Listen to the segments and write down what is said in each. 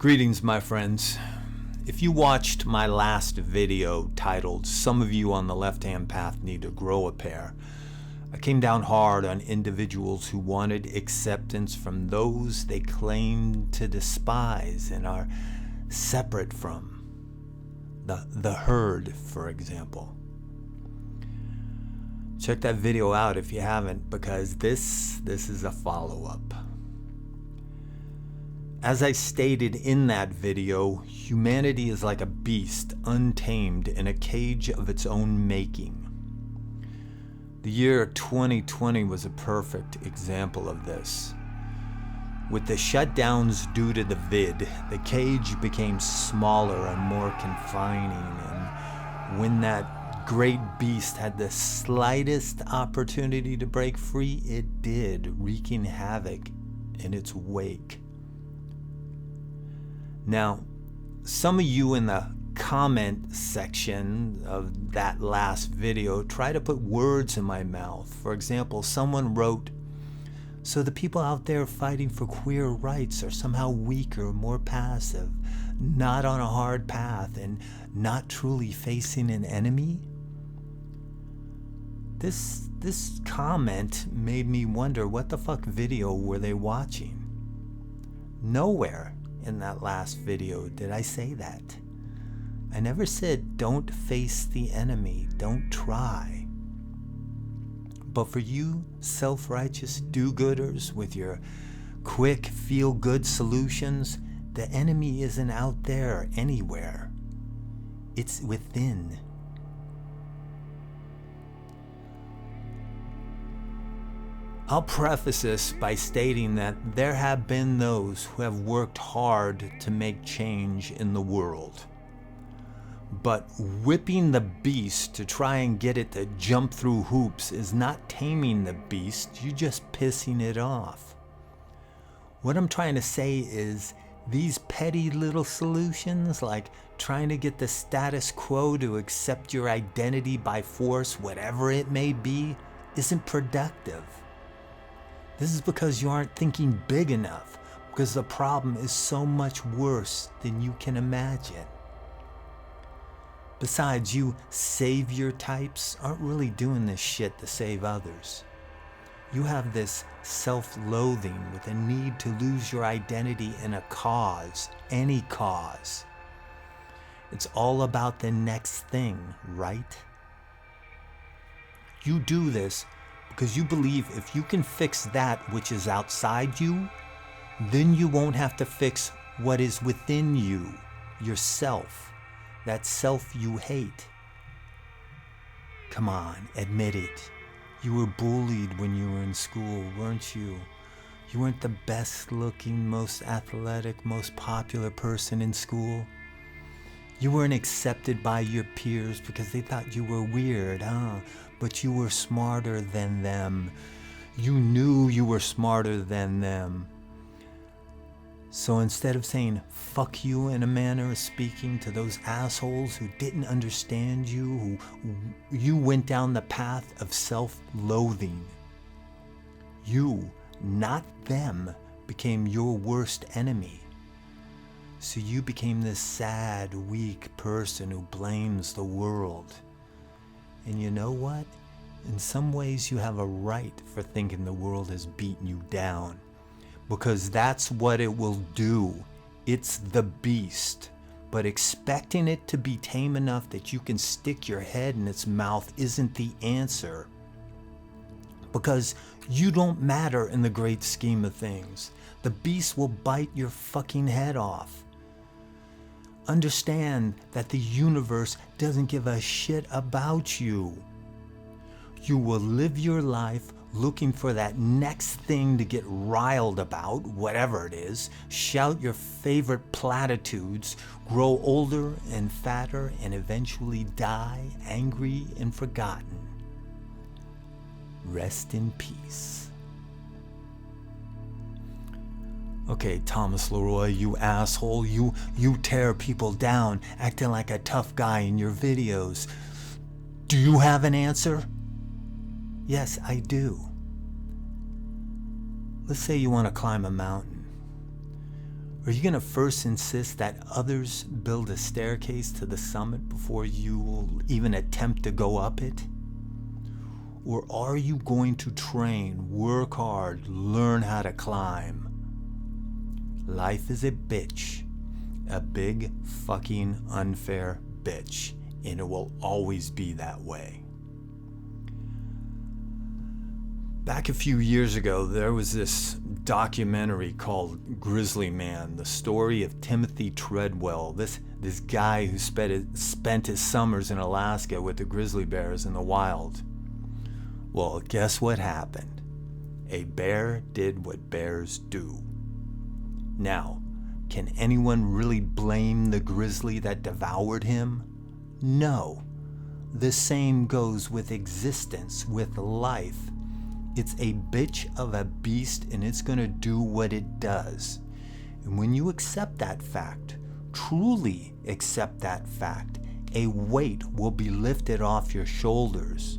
Greetings, my friends. If you watched my last video titled "Some of You on the Left-Hand Path Need to Grow a Pair," I came down hard on individuals who wanted acceptance from those they claimed to despise and are separate from. The herd, for example. Check that video out if you haven't, because this is a follow-up. As I stated in that video, humanity is like a beast, untamed, in a cage of its own making. The year 2020 was a perfect example of this. With the shutdowns due to the vid, the cage became smaller and more confining, and when that great beast had the slightest opportunity to break free, it did, wreaking havoc in its wake. Now, some of you in the comment section of that last video try to put words in my mouth. For example, someone wrote, "So the people out there fighting for queer rights are somehow weaker, more passive, not on a hard path, and not truly facing an enemy?" This comment made me wonder, what the fuck video were they watching? Nowhere in that last video did I say that. I never said don't face the enemy, don't try. But for you self-righteous do-gooders with your quick feel-good solutions, the enemy isn't out there anywhere. It's within. I'll preface this by stating that there have been those who have worked hard to make change in the world. But whipping the beast to try and get it to jump through hoops is not taming the beast, you're just pissing it off. What I'm trying to say is, these petty little solutions, like trying to get the status quo to accept your identity by force, whatever it may be, isn't productive. This is because you aren't thinking big enough, because the problem is so much worse than you can imagine. Besides, you savior types aren't really doing this shit to save others. You have this self-loathing with a need to lose your identity in a cause, any cause. It's all about the next thing, right? You do this because you believe if you can fix that which is outside you, then you won't have to fix what is within you, yourself, that self you hate. Come on, admit it. You were bullied when you were in school, weren't you? You weren't the best looking, most athletic, most popular person in school. You weren't accepted by your peers because they thought you were weird, huh? But you were smarter than them. You knew you were smarter than them. So instead of saying fuck you in a manner of speaking to those assholes who didn't understand you, you went down the path of self-loathing. You, not them, became your worst enemy. So you became this sad, weak person who blames the world. And you know what? In some ways you have a right for thinking the world has beaten you down. Because that's what it will do. It's the beast. But expecting it to be tame enough that you can stick your head in its mouth isn't the answer. Because you don't matter in the great scheme of things. The beast will bite your fucking head off. Understand that the universe doesn't give a shit about you. You will live your life looking for that next thing to get riled about, whatever it is, shout your favorite platitudes, grow older and fatter, and eventually die angry and forgotten. Rest in peace. Okay, Thomas LeRoy, you asshole, you tear people down, acting like a tough guy in your videos. Do you have an answer? Yes, I do. Let's say you want to climb a mountain. Are you going to first insist that others build a staircase to the summit before you will even attempt to go up it? Or are you going to train, work hard, learn how to climb? Life is a bitch. A big fucking unfair bitch. And it will always be that way. Back a few years ago, there was this documentary called Grizzly Man, the story of Timothy Treadwell, this guy who spent his summers in Alaska with the grizzly bears in the wild. Well, guess what happened? A bear did what bears do. Now, can anyone really blame the grizzly that devoured him? No. The same goes with existence, with life. It's a bitch of a beast, and it's going to do what it does. And when you accept that fact, truly accept that fact, a weight will be lifted off your shoulders.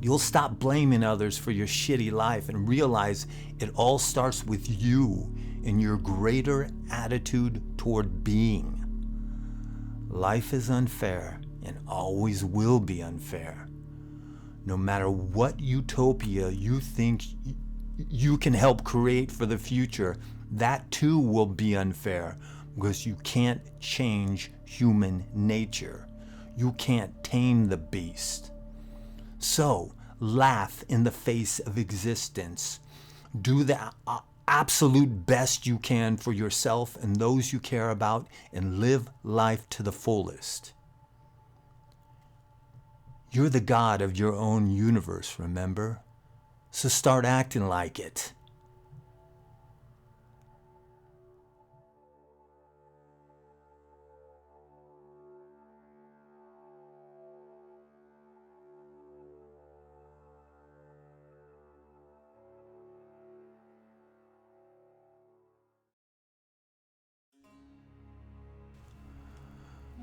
You'll stop blaming others for your shitty life and realize it all starts with you and your greater attitude toward being. Life is unfair and always will be unfair. No matter what utopia you think you can help create for the future, that too will be unfair because you can't change human nature. You can't tame the beast. So, laugh in the face of existence. Do the absolute best you can for yourself and those you care about, and live life to the fullest. You're the god of your own universe, remember? So start acting like it.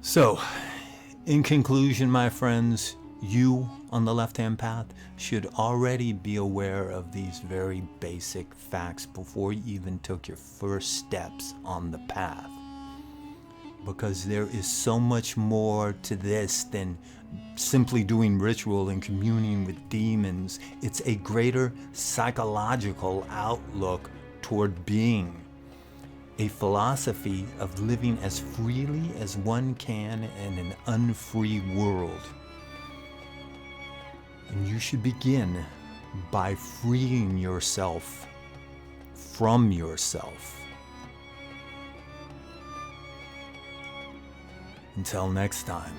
So, in conclusion, my friends, you on the left-hand path should already be aware of these very basic facts before you even took your first steps on the path. Because there is so much more to this than simply doing ritual and communing with demons. It's a greater psychological outlook toward being. A philosophy of living as freely as one can in an unfree world. And you should begin by freeing yourself from yourself. Until next time.